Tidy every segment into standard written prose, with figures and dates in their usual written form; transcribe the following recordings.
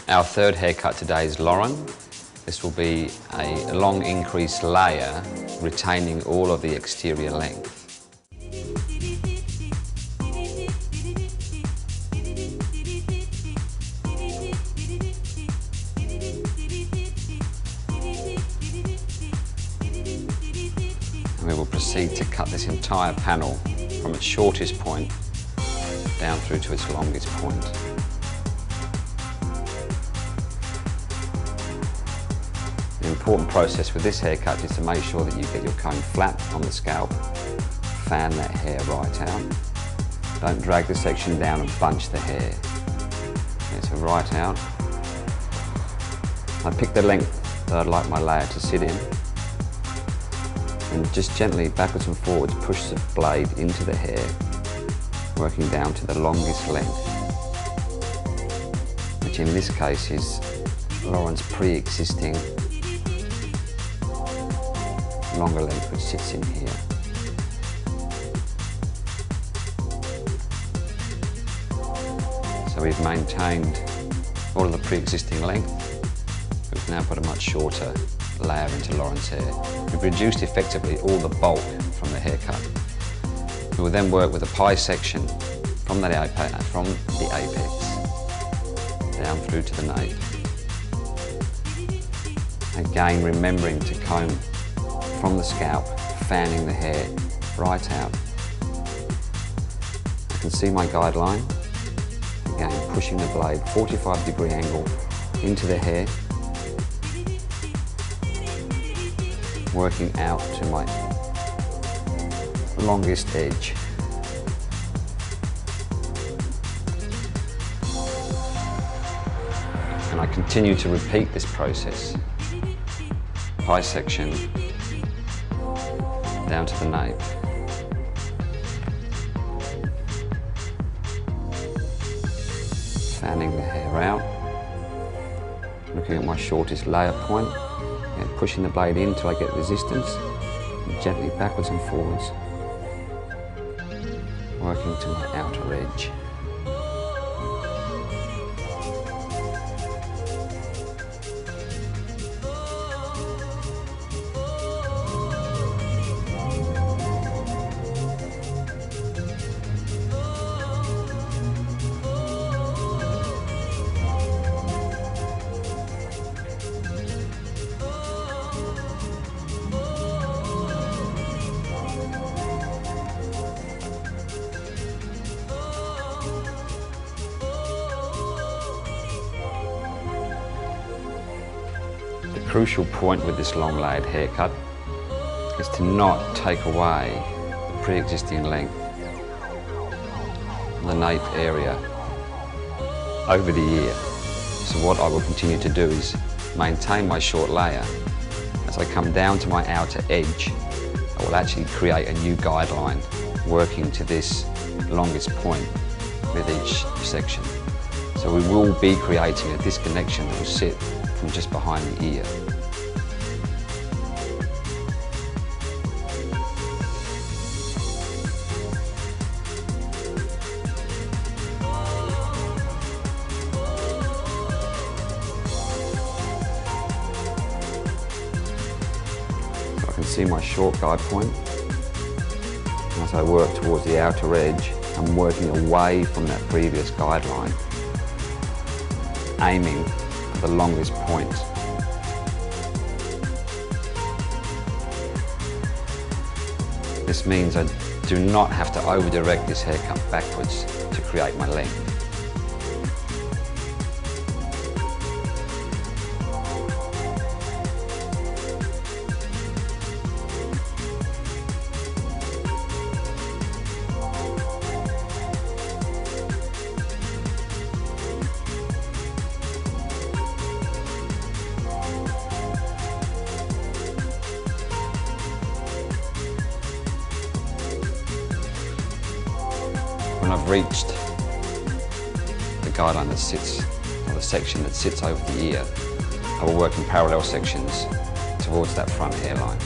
Our third haircut today is Lauren. This will be a long increased layer, retaining all of the exterior length. And we will proceed to cut this entire panel from its shortest point down through to its longest point. The important process with this haircut is to make sure that you get your comb flat on the scalp, fan that hair right out. Don't drag the section down and bunch the hair. Okay, so right out. I pick the length that I'd like my layer to sit in, and just gently backwards and forwards push the blade into the hair, working down to the longest length, which in this case is Lauren's pre-existing longer length, which sits in here. So we've maintained all of the pre-existing length. We've now put a much shorter layer into Lauren's hair. We've reduced effectively all the bulk from the haircut. We will then work with a pie section from the apex down through to the nape. Again, remembering to comb from the scalp, fanning the hair right out. I can see my guideline. Again, pushing the blade 45-degree angle into the hair, working out to my longest edge. And I continue to repeat this process. Pie section down to the nape. Fanning the hair out. Looking at my shortest layer point and pushing the blade in till I get resistance. And gently backwards and forwards, working to my outer edge. The crucial point with this long layered haircut is to not take away the pre-existing length on the nape area over the ear. So what I will continue to do is maintain my short layer. As I come down to my outer edge, I will actually create a new guideline working to this longest point with each section. So we will be creating a disconnection that will sit from just behind the ear. So I can see my short guide point. As I work towards the outer edge, I'm working away from that previous guideline, aiming the longest point. This means I do not have to over-direct this haircut backwards to create my length. When I've reached the guideline that sits, or the section that sits over the ear, I will work in parallel sections towards that front hairline.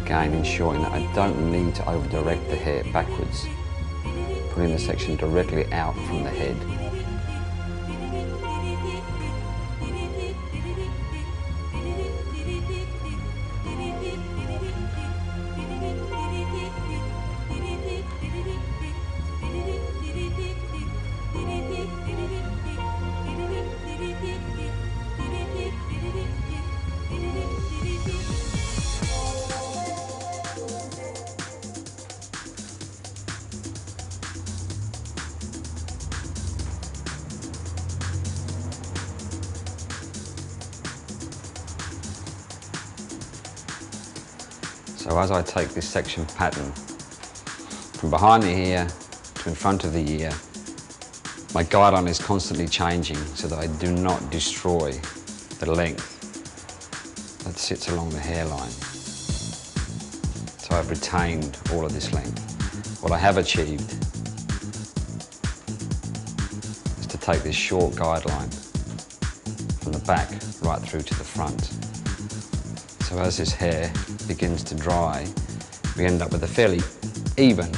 Again, ensuring that I don't need to over-direct the hair backwards, putting the section directly out from the head. So as I take this section pattern from behind the ear to in front of the ear, my guideline is constantly changing so that I do not destroy the length that sits along the hairline. So I've retained all of this length. What I have achieved is to take this short guideline from the back right through to the front. So as this hair begins to dry, we end up with a fairly even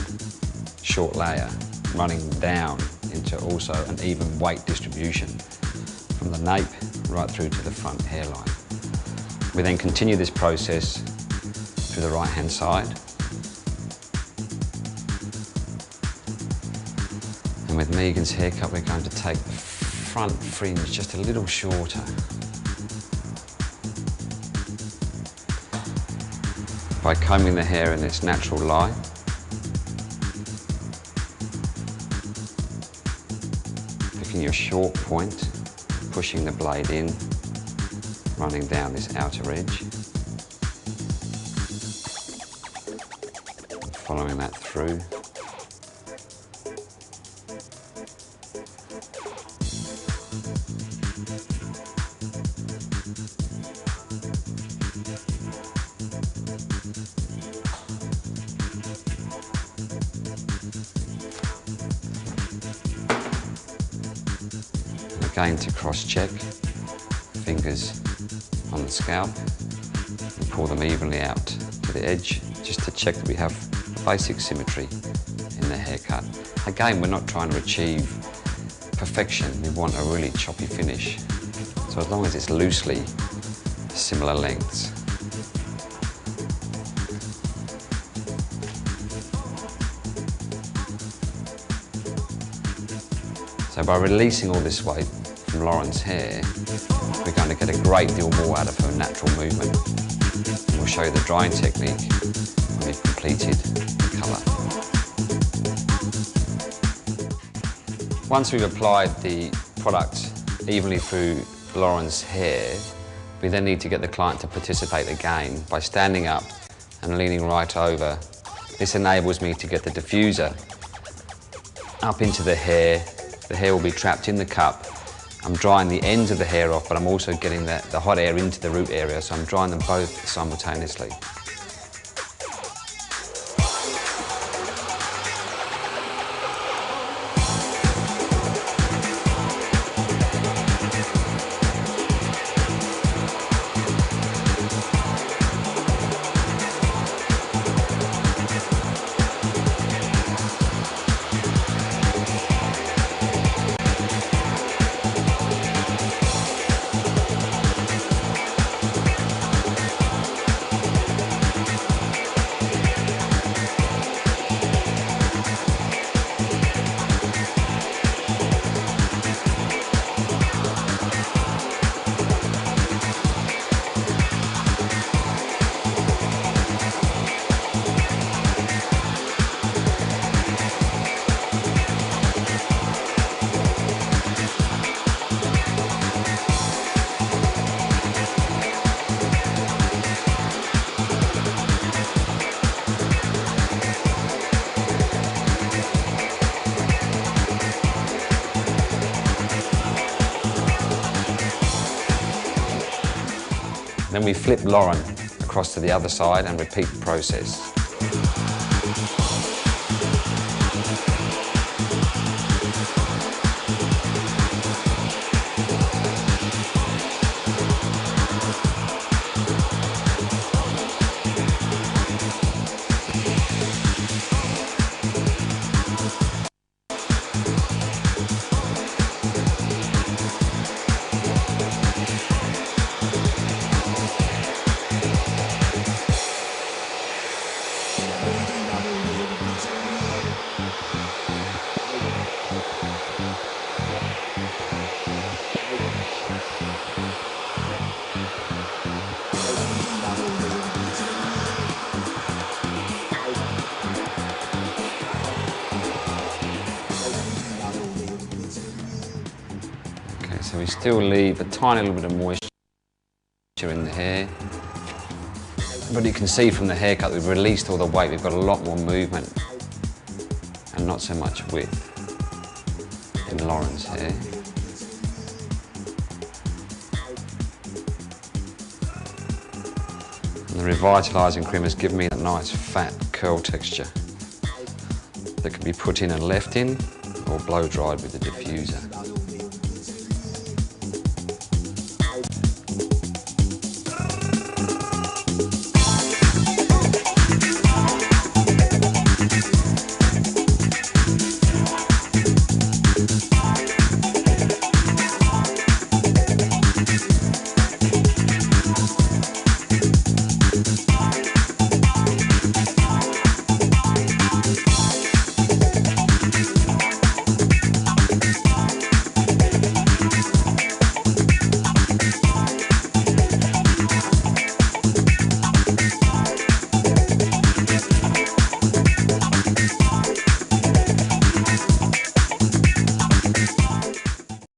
short layer running down into also an even weight distribution from the nape right through to the front hairline. We then continue this process through the right hand side. And with Megan's haircut, we're going to take the front fringe just a little shorter. By combing the hair in its natural line. Picking your short point, pushing the blade in, running down this outer edge. And following that through. Again to cross-check, fingers on the scalp, and pull them evenly out to the edge, just to check that we have basic symmetry in the haircut. Again, we're not trying to achieve perfection, we want a really choppy finish. So as long as it's loosely similar lengths. So by releasing all this weight from Lauren's hair, we're going to get a great deal more out of her natural movement. And we'll show you the drying technique when we've completed the colour. Once we've applied the product evenly through Lauren's hair, we then need to get the client to participate again by standing up and leaning right over. This enables me to get the diffuser up into the hair. The hair will be trapped in the cup. I'm drying the ends of the hair off, but I'm also getting the hot air into the root area, so I'm drying them both simultaneously. Then we flip Lauren across to the other side and repeat the process. So we still leave a tiny little bit of moisture in the hair. But you can see from the haircut we've released all the weight, we've got a lot more movement and not so much width in Lauren's hair. And the revitalising cream has given me that nice fat curl texture that can be put in and left in or blow dried with the diffuser.